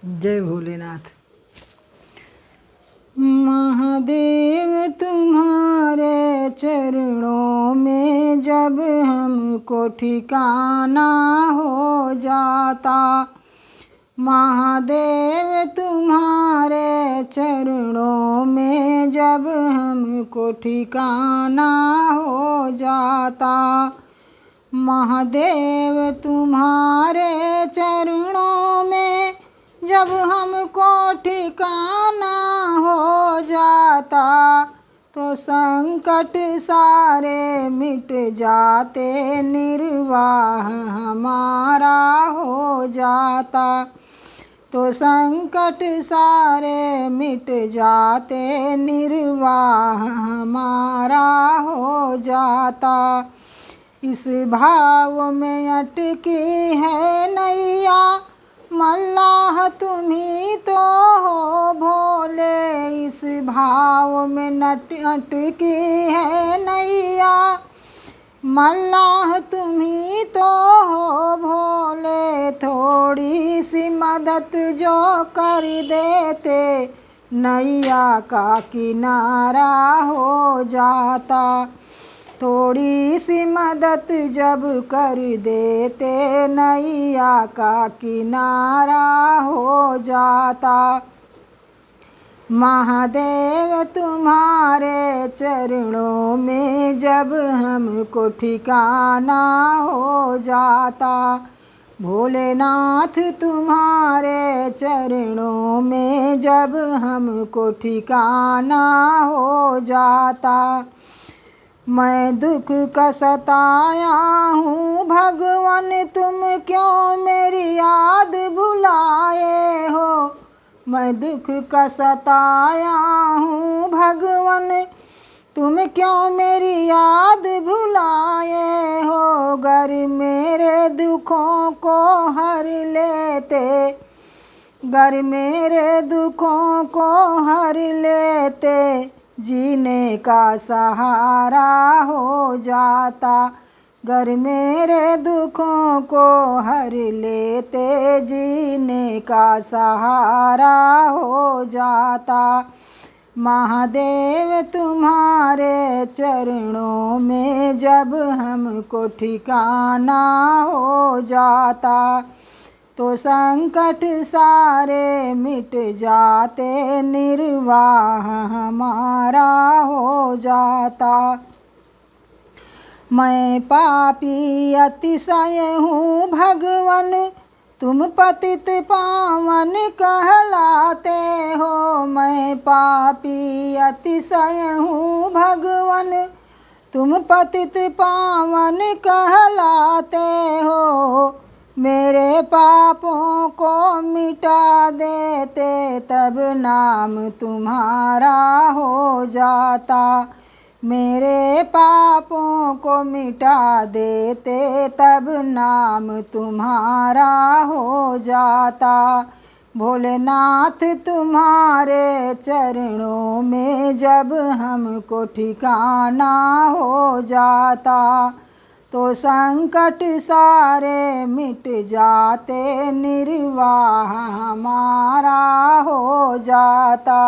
जय भोलेनाथ। महादेव तुम्हारे चरणों में जब हमको ठिकाना हो जाता, महादेव तुम्हारे चरणों में जब हमको ठिकाना हो जाता, महादेव तुम्हारे चरणों में जब हमको ठिकाना हो जाता, तो संकट सारे मिट जाते, निर्वाह हमारा हो जाता, तो संकट सारे मिट जाते, निर्वाह हमारा हो जाता। इस भाव में अटकी है नैया, मल्लाह तुम्ही तो हो भोले। इस भाव में अटकी है नैया, मल्लाह तुम्ही तो हो भोले। थोड़ी सी मदद जो कर देते, नैया का किनारा हो जाता, थोड़ी सी मदद जब कर देते, नैया का किनारा हो जाता। महादेव तुम्हारे चरणों में जब हमको ठिकाना हो जाता, भोलेनाथ तुम्हारे चरणों में जब हमको ठिकाना हो जाता। मैं दुख का सताया हूँ भगवान, तुम क्यों मेरी याद भुलाए हो। मैं दुख का सताया हूँ भगवान, तुम क्यों मेरी याद भुलाए हो। गर मेरे दुखों को हर लेते, गर मेरे दुखों को हर लेते, जीने का सहारा हो जाता। गर मेरे दुखों को हर लेते, जीने का सहारा हो जाता। महादेव तुम्हारे चरणों में जब हमको ठिकाना हो जाता, तो संकट सारे मिट जाते, निर्वाह हमारा हो जाता। मैं पापी अतिशय हूँ भगवन, तुम पतित पावन कहलाते हो। मैं पापी अतिशय हूँ भगवन, तुम पतित पावन कहलाते हो। मेरे पापों को मिटा देते, तब नाम तुम्हारा हो जाता। मेरे पापों को मिटा देते, तब नाम तुम्हारा हो जाता। भोलेनाथ तुम्हारे चरणों में जब हमको ठिकाना हो जाता, तो संकट सारे मिट जाते, निर्वाह हमारा हो जाता।